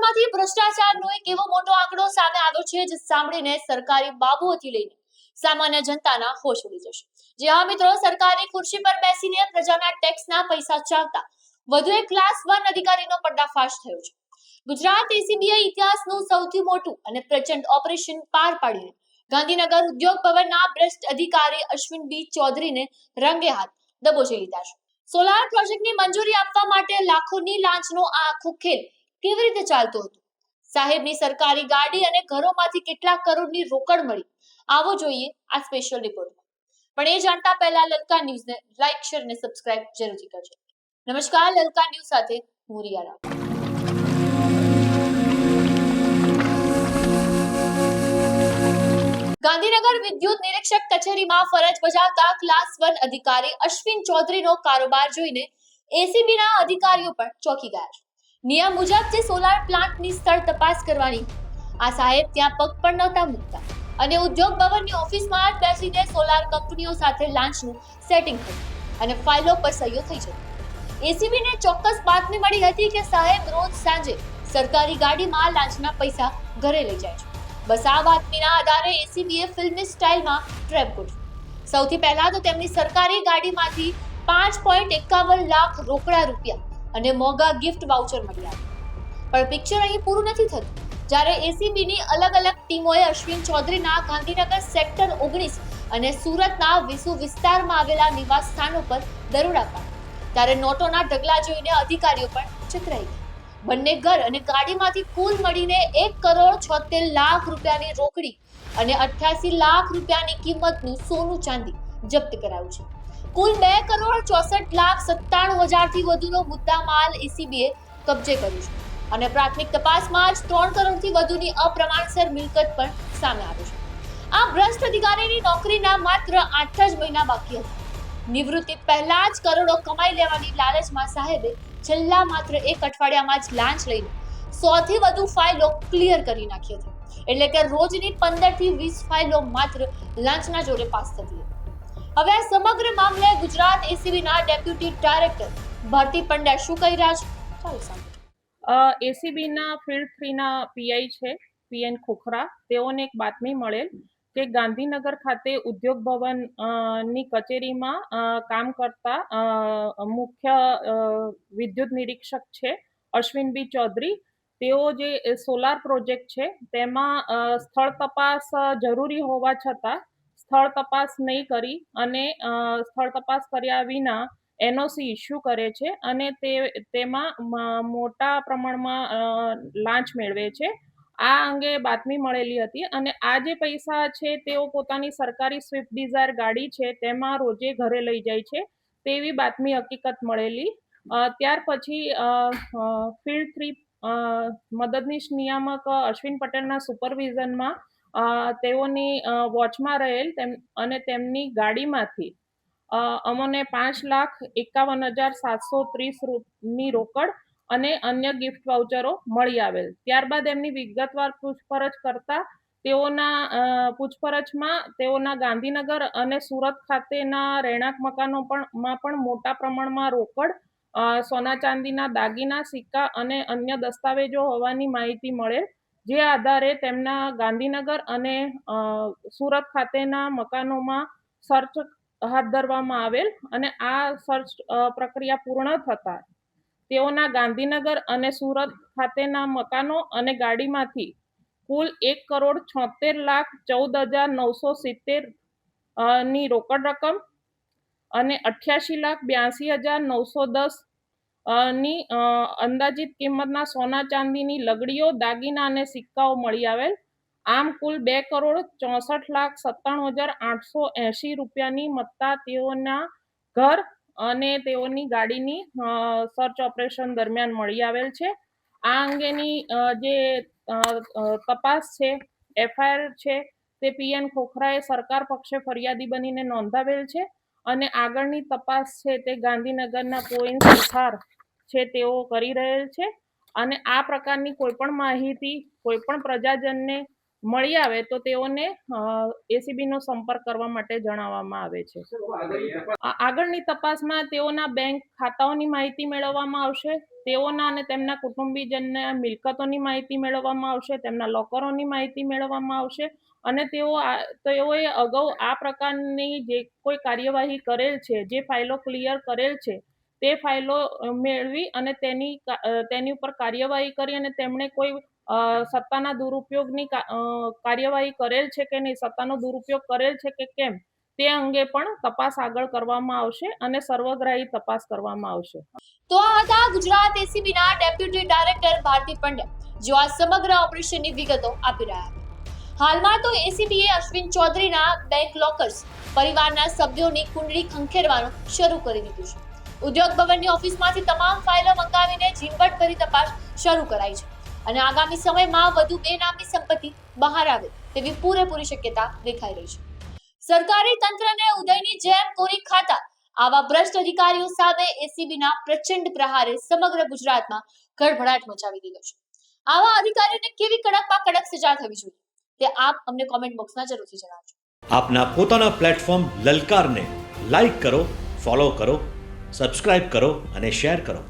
સરકારમાંથી ભ્રષ્ટાચારનો એક એવો મોટો આંકડો સામે આવ્યો છે જે સાંભળીને સરકારી બાબુઓથી લઈને સામાન્ય જનતાના હોશ ઉડી જશે। જે હા મિત્રો, સરકારી ખુરશી પર બેસીને પ્રજાના ટેક્સના પૈસા ચાવતા વધુ એક ક્લાસ 1 અધિકારીનો પર્દાફાશ થયો છે। ગુજરાત એસીબીએ ઇતિહાસનું સૌથી મોટું અને પ્રચંડ ઓપરેશન પાર પાડીને ગાંધીનગર ઉદ્યોગ ભવનના ભ્રષ્ટ અધિકારી અશ્વિન બી ચૌધરીને રંગે હાથ દબોચી લીધા છે। સોલાર પ્રોજેક્ટની મંજૂરી આપવા માટે લાખોની લાંચનો આ આખો ખેલ કેવી રીતે ચાલતો હતો? સાહેબની સરકારી ગાડી અને ઘરોમાંથી કેટલા કરોડની રોકડ મળી? આવો જોઈએ આ સ્પેશિયલ રિપોર્ટમાં। પણ એ જાણતા પહેલા લલકા ન્યૂઝને લાઈક, શેર અને સબસ્ક્રાઇબ જરૂરથી કરજો। નમસ્કાર, લલકા ન્યૂઝ સાથે હું રિયા રાવ। ગાંધીનગર વિદ્યુત નિરીક્ષક કચેરીમાં ફરજ બજાવતા ક્લાસ 1 અધિકારી અશ્વિન ચૌધરીનો કારોબાર જોઈને એસીબીના અધિકારીઓ પણ ચોંકી ગયા છે। નિયમ મુજબ જે સોલાર પ્લાન્ટની સ્થળ તપાસ કરવાની, આ સાહેબ ત્યાં પગ પણ નહોતા મૂકતા અને ઉદ્યોગ ભવનની ઓફિસમાં જ બેસીને સોલાર કંપનીઓ સાથે લાંચનું સેટિંગ થયું અને ફાઇલો પર સહીઓ થઈ જતી। એસીબીને ચોક્કસ બાતમી મળી હતી કે સાહેબ રોજ સાંજે સરકારી ગાડીમાં લાંચના પૈસા ઘરે લઈ જાય છે। બસ આ બાતમીના આધારે એસીબીએ ફિલ્મી સ્ટાઇલમાં ટ્રેપ ગોઠવી। સૌથી પહેલા તો તેમની સરકારી ગાડીમાંથી 5.51 લાખ રોકડા રૂપિયા અને મોંઘા ગિફ્ટ વાઉચર મળી આવ્યા। પણ પિક્ચર અહીં પૂરું નથી થતું। જ્યારે એસીબીની અલગ અલગ ટીમોએ અશ્વિન ચૌધરીના ગાંધીનગર સેક્ટર 19 અને સુરતના વિસુ વિસ્તારમાં આવેલા નિવાસ સ્થાનો પર દરોડા પાડ્યા, ત્યારે નોટોના ઢગલા જોઈને અધિકારીઓ પણ ચકરાઈ ગયા। બંને ઘર અને ગાડીમાંથી કુલ મળીને 1.76 કરોડ રૂપિયાની રોકડી અને 88 લાખ રૂપિયાની કિંમતનું સોનું ચાંદી જપ્ત કરાયું છે। કુલ 2.64,97,000 થી વધુનો મુદ્દામાલ એસીબીએ કબજે કર્યો છે અને પ્રાથમિક તપાસમાં જ 3 કરોડથી વધુની અપ્રમાણસર મિલકત પણ સામે આવી છે। આ ભ્રષ્ટ અધિકારીની નોકરીના માત્ર 8 જ મહિના બાકી હતા। નિવૃત્તિ પહેલા જ કરોડો કમાઈ લેવાની લાલચમાં સાહેબે છેલ્લા માત્ર 1 અઠવાડિયામાં જ લાંચ લઈને 100 થી વધુ ફાઇલો ક્લિયર કરી નાખી હતી। એટલે કે રોજની 15 થી 20 ફાઇલો માત્ર લાંચના જોરે પાસ થતી હતી। હવે આ સમગ્ર મામલે ગુજરાત એસીબીના ડેપ્યુટી ડાયરેક્ટર ભારતી પંડ્યા શું કહી રહ્યા છે, ચાલો સાંભળીએ। એસીબીના ફિલ્ડ 3ના પીઆઈ છે પીએન ખોખરા, તેઓને એક બાતમી મળેલ કે ગાંધીનગર ખાતે ઉદ્યોગ ભવન ની કચેરીમાં કામ કરતા મુખ્ય વિદ્યુત નિરીક્ષક છે અશ્વિનબી ચૌધરી, તેઓ જે સોલાર પ્રોજેક્ટ છે તેમાં સ્થળ તપાસ જરૂરી હોવા છતાં સ્થળ તપાસ નહીં કરી અને સ્થળ તપાસ કર્યા વિના એનઓસી ઇસ્યુ કરે છે અને તેમાં મોટા પ્રમાણમાં લાંચ મેળવે છે। આ અંગે બાતમી મળેલી હતી અને આ જે પૈસા છે તેઓ પોતાની સરકારી સ્વિફ્ટ ડિઝાયર ગાડી છે તેમાં રોજે ઘરે લઈ જાય છે તેવી બાતમી હકીકત મળેલી। ત્યાર પછી ફિલ્ડ 3 મદદનીશ નિયામક અશ્વિન પટેલના સુપરવિઝનમાં તેઓની વોચમાં રહેલ અને તેમની ગાડીમાંથી અમને 5,51,730 ની રોકડ અને અન્ય ગિફ્ટ વાઉચરો મળી આવેલ। ત્યારબાદ એમની વિગતવાર પૂછપરછ કરતા તેઓના ગાંધીનગર અને સુરત ખાતેના રહેણાંક મકાનોમાં પણ મોટા પ્રમાણમાં રોકડ, સોના ચાંદીના દાગીના, સિક્કા અને અન્ય દસ્તાવેજો હોવાની માહિતી મળેલ। જે આધારે તેમના ગાંધીનગર અને સુરત ખાતેના મકાનોમાં સર્ચ હાથ ધરવામાં આવેલ અને આ સર્ચ પ્રક્રિયા પૂર્ણ થતા તેઓના ગાંધીનગર અને સુરત ખાતેના મકાનો અને ગાડીમાંથી કુલ 1,76,14,970 ની રોકડ રકમ અને 88,82,910 ની અંદાજિત કિંમતના સોના ચાંદીની લગડીઓ, દાગીના અને સિક્કાઓ મળી આવેલ। આમ કુલ 2,64,97,880 રૂપિયાની મત્તા તેઓના ઘર અને તેઓની ગાડીની સર્ચ ઓપરેશન દરમિયાન મળી આવેલ છે। આ અંગેની જે તપાસ છે, એફઆઈઆર છે, તે પીએન ખોખરાએ સરકાર પક્ષે ફરિયાદી બનીને નોંધાવેલ છે અને આગળની તપાસ છે તે ગાંધીનગરના પોઈન્ટ સુથાર છે તેઓ કરી રહેલ છે અને આ પ્રકારની કોઈ પણ માહિતી કોઈ પણ પ્રજાજનને મળી આવે તો તેઓને એસીબીનો સંપર્ક કરવા માટે જણાવવામાં આવે છે। આગળની તપાસમાં તેઓના બેંક ખાતાઓની માહિતી મેળવવામાં આવશે, તેઓના અને તેમના કુટુંબીજનના મિલકતોની માહિતી મેળવવામાં આવશે, તેમના લોકરોની માહિતી મેળવવામાં આવશે અને તેઓએ અગાઉ આ પ્રકારની જે કોઈ કાર્યવાહી કરેલ છે, જે ફાઇલો ક્લિયર કરેલ છે, તે ફાઇલો મેળવી અને તેની ઉપર કાર્યવાહી કરી અને તેમણે કોઈ સત્તાના દુરુપયોગની કાર્યવાહી કરેલ છે કે નહીં, સત્તાનો દુરુપયોગ કરેલ છે કે કેમ, તે અંગે પણ તપાસ આગળ કરવામાં આવશે અને સર્વગ્રાહી તપાસ કરવામાં આવશે. તો આ હતા ગુજરાત એસીબીના ડેપ્યુટી ડાયરેક્ટર ભારતી પંડ્યા, જેઓ આ સમગ્ર ઓપરેશનની વિગતો આપી રહ્યા હતા. હાલમાં તો એસીબીએ અશ્વિન ચૌધરીના બેંક લોકર્સ, પરિવારના સભ્યોની કુંડળી ખંખેરવાનું શરૂ કરી દીધું છે. ઉદ્યોગ ભવનની ઓફિસમાંથી તમામ ફાઇલો મંગાવીને ઝીણવટભરી તપાસ શરૂ કરાઈ છે અને આગામી સમયમાં વધુ બેનામી સંપત્તિ બહાર આવે તેવી પૂરેપૂરી શક્યતા દેખાઈ રહી છે. સરકારી તંત્રને ઉદયની જેમ કોરી ખાતા આવા ભ્રષ્ટ અધિકારીઓ સામે એસીબીના પ્રચંડ પ્રહારે સમગ્ર ગુજરાતમાં ખળભળાટ મચાવી દીધો છે. આવા અધિકારીઓને કેવી કડકમાં કડક સજા થવી જોઈએ તે આપ અમને કોમેન્ટ બોક્સમાં જરૂરથી જણાવજો. આપના પોતાના પ્લેટફોર્મ લલકારને લાઈક કરો, ફોલો કરો, સબસ્ક્રાઇબ કરો અને શેર કરો.